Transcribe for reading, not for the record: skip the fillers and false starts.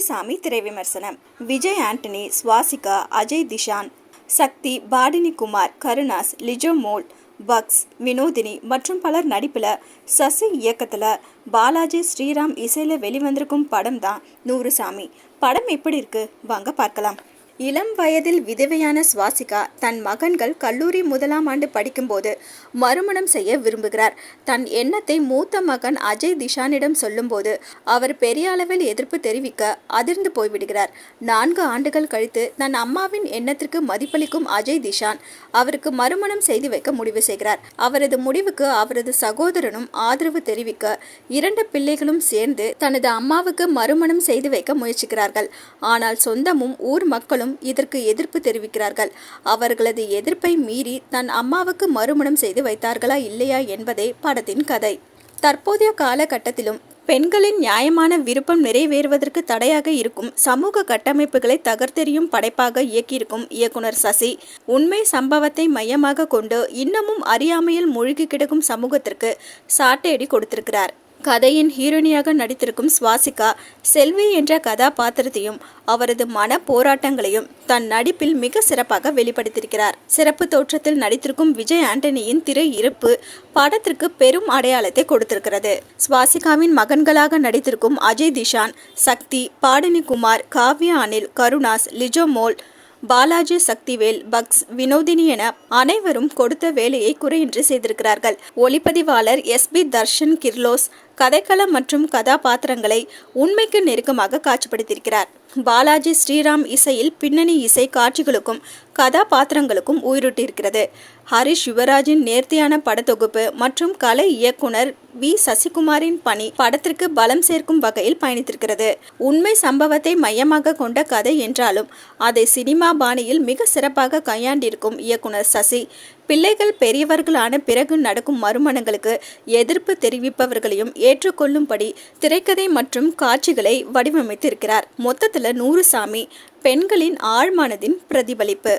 நூறுசாமி திரை விமர்சனம். விஜய் ஆண்டனி, சுவாசிகா, அஜய் திஷான், சக்தி, பாடினி Kumar, Karunas, Lijo mole, bugs, Vinodhini மற்றும் பலர் நடிப்பில் சசி இயக்கத்தில் பாலாஜி ஸ்ரீராம் இசையில் வெளிவந்திருக்கும் படம் தான் நூறுசாமி. படம் எப்படி இருக்கு வாங்க பார்க்கலாம். இளம் வயதில் விதவையான சுவாசிகா தன் மகன்கள் கல்லூரி 1ஆம் ஆண்டு படிக்கும்போது மறுமணம் செய்ய விரும்புகிறார். தன் எண்ணத்தை மூத்த மகன் அஜய் திஷானிடம் சொல்லும்போது அவர் பெரிய அளவில் எதிர்ப்பு தெரிவிக்க அதிர்ந்து போய்விடுகிறார். 4 ஆண்டுகள் கழித்து தன் அம்மாவின் எண்ணத்திற்கு மதிப்பளிக்கும் அஜய் திஷான் அவருக்கு மறுமணம் செய்து வைக்க முடிவு செய்கிறார். அவரது முடிவுக்கு அவரது சகோதரனும் ஆதரவு தெரிவிக்க 2 பிள்ளைகளும் சேர்ந்து தனது அம்மாவுக்கு மறுமணம் செய்து வைக்க முயற்சிக்கிறார்கள். ஆனால் சொந்தமும் ஊர் மக்களும் இதற்கு எதிர்ப்பு தெரிவிக்கிறார்கள். அவர்களது எதிர்ப்பை மீறி தன் அம்மாவுக்கு மறுமணம் செய்து வைத்தார்களா இல்லையா என்பதே படத்தின் கதை. தற்போதைய காலகட்டத்திலும் பெண்களின் நியாயமான விருப்பம் நிறைவேறுவதற்கு தடையாக இருக்கும் சமூக கட்டமைப்புகளை தகர்த்தெறியும் படைப்பாக இயக்கியிருக்கும் இயக்குனர் சசி உண்மை சம்பவத்தை மையமாக கொண்டு இன்னமும் அறியாமையில் மூழ்கி கிடக்கும் சமூகத்திற்கு சாட்டையடி கொடுத்திருக்கிறார். கதையின் ஹீரோனியாக நடித்திருக்கும் சுவாசிகா செல்வி என்ற கதாபாத்திரத்தையும் அவரது மன போராட்டங்களையும் தன் நடிப்பில் மிக சிறப்பாக வெளிப்படுத்தியிருக்கிறார். சிறப்பு தோற்றத்தில் நடித்திருக்கும் விஜய் ஆண்டனியின் திரை இருப்பு படத்திற்கு பெரும் அடையாளத்தை கொடுத்திருக்கிறது. சுவாசிகாவின் மகன்களாக நடித்திருக்கும் அஜய் திஷான், சக்தி, பாடினி குமார், காவ்யா அனில், கருணாஸ், லிஜோ மோல், பாலாஜி சக்திவேல், பக்ஸ், வினோதினி என அனைவரும் கொடுத்த வேலையை குறையின்றி செய்திருக்கிறார்கள். ஒளிப்பதிவாளர் எஸ்பி தர்ஷன் கிர்லோஸ் கதைக்களம் மற்றும் கதாபாத்திரங்களை உண்மைக்கு நெருக்கமாக காட்சிப்படுத்தியிருக்கிறார். பாலாஜி ஸ்ரீராம் இசையில் பின்னணி இசை காட்சிகளுக்கும் கதாபாத்திரங்களுக்கும் உயிரிட்டிருக்கிறது. ஹரிஷ் யுவராஜின் நேர்த்தியான படத்தொகுப்பு மற்றும் கலை இயக்குனர் வி சசிகுமாரின் பணி படத்திற்கு பலம் சேர்க்கும் வகையில் பயணித்திருக்கிறது. உண்மை சம்பவத்தை மையமாக கொண்ட கதை என்றாலும் அதை சினிமா பாணியில் மிக சிறப்பாக கையாண்டிருக்கும் இயக்குனர் சசி பிள்ளைகள் பெரியவர்களான பிறகு நடக்கும் மறுமணங்களுக்கு எதிர்ப்பு தெரிவிப்பவர்களையும் ஏற்றுக்கொள்ளும்படி திரைக்கதை மற்றும் காட்சிகளை வடிவமைத்திருக்கிறார். மொத்தத்தில் நூறுசாமி பெண்களின் ஆழ்மனதின் பிரதிபலிப்பு.